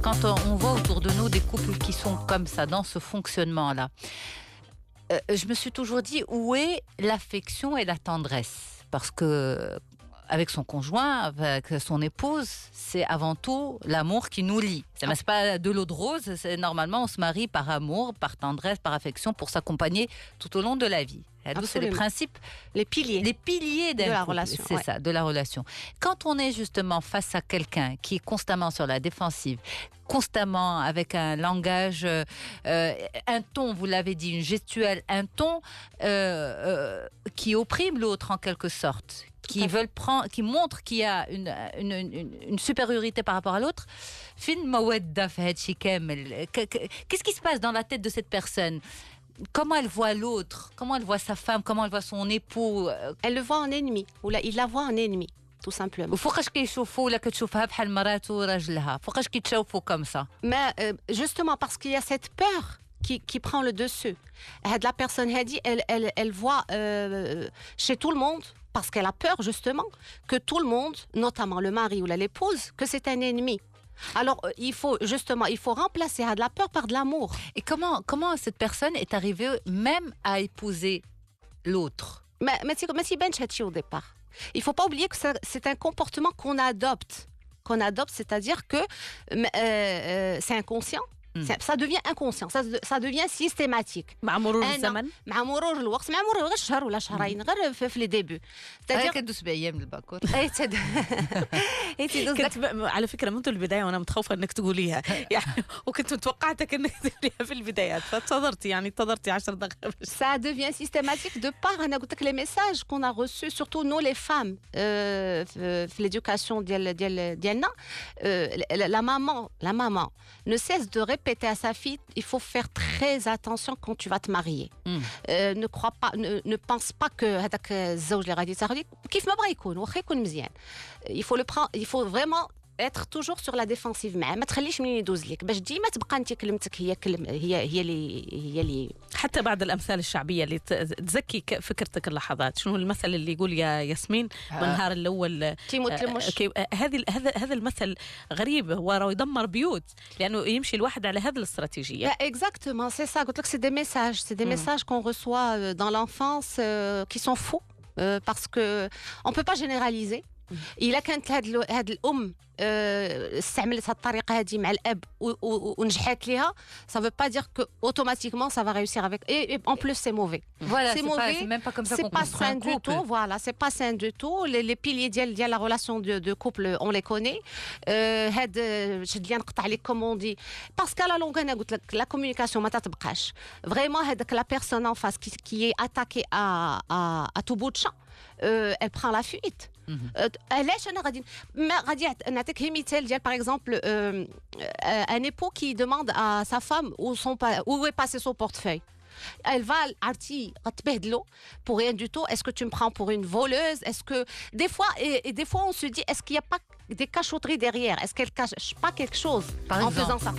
Quand on voit autour de nous des couples qui sont comme ça, dans ce fonctionnement-là, je me suis toujours dit, où est l'affection et la tendresse? Parce que avec son conjoint, avec son épouse, c'est avant tout l'amour qui nous lie. C'est pas de l'eau de rose, normalement on se marie par amour, par tendresse, par affection, pour s'accompagner tout au long de la vie. C'est les principes, les piliers de la relation. C'est ça, de la relation. Quand on est justement face à quelqu'un qui est constamment sur la défensive, constamment avec un langage, un ton, vous l'avez dit, une gestuelle, un ton qui opprime l'autre en quelque sorte, qui montre qu'il y a une supériorité par rapport à l'autre. Qu'est-ce qui se passe dans la tête de cette personne? Comment elle voit l'autre? Comment elle voit sa femme? Comment elle voit son époux? Elle le voit en ennemi, ou là, il la voit en ennemi, tout simplement. وفوقاش كيشوفوا ولا كتشوفها بحال مراته وراجلها؟ فوقاش كيتشوفوا comme ça? Mais justement parce qu'il y a cette peur qui prend le dessus. La personne elle voit chez tout le monde, parce qu'elle a peur justement que tout le monde, notamment le mari ou l'épouse, que c'est un ennemi. Alors, il faut remplacer de la peur par de l'amour. Et comment cette personne est arrivée même à épouser l'autre? Mais c'est au départ. Il ne faut pas oublier que c'est un comportement qu'on adopte. C'est-à-dire que c'est inconscient. Ça devient inconscient, ça devient systématique. مع مرور الزمن؟ مع مرور الوقت، مع مرور غير شهر ولا شهرين، غير في لي ديبي. كندوز بايام الباكور. على فكره منذ البدايه وانا متخوفه انك تقوليها يعني، وكنت متوقعتك انك تقوليها في البدايات، فانتظرتي 10 دقائق. Ça devient systématique de par انا قلت لك les messages qu'on a reçus, surtout nous les femmes في l'éducation ديالنا. La maman ne cesse de répéter à sa fille, il faut faire très attention quand tu vas te marier. Ne pense pas que هذاك الزوج اللي غادي تاخدي كيف ما بغى يكون، واخا يكون مزيان. Il faut vraiment être toujours sur la défensive معاه، ما تخليش منين يدوز لك، باش ديما تبقى انت كلمتك هي اللي حتى بعض الامثال الشعبيه اللي تزكي فكرتك اللحظات. شنو المثل اللي يقول يا ياسمين بالنهار الاول هذا المثل غريب، هو راه يدمر بيوت، لانه يمشي الواحد على هذه الاستراتيجيه. Exactement, c'est ça. قلت لك c'est des messages qu'on reçoit dans l'enfance qui sont faux, parce que on peut pas généraliser. إلا كانت هاد الأم استعملت هاد الطريقة هادي مع الأب ونجحت ليها, ça veut pas dire que automatiquement ça va réussir avec. Et en plus c'est mauvais. Voilà, c'est mauvais. C'est même pas comme ça qu'on construit un couple. C'est pas sain du tout. Voilà, c'est pas sain du tout. Les piliers de la relation de couple, on les connaît. هاد شد لي نقطع عليك comme on dit. Parce qu'à la longue أنا قلت لك la communication ما تتبقاش. Vraiment هذاك la personne en face qui est attaquée à tout bout de champ, elle prend la fuite. علاش انا غادي نعطيك مثال ديال par exemple un époux qui demande à sa femme où est passé son portefeuille. Elle va عرفتي غتبهدلو pour rien du tout. Est-ce que tu me prends pour une voleuse? Est-ce que des fois on se dit, est-ce qu'il n'y a pas des cachotteries derrière? Est-ce qu'elle cache pas quelque chose en faisant ça?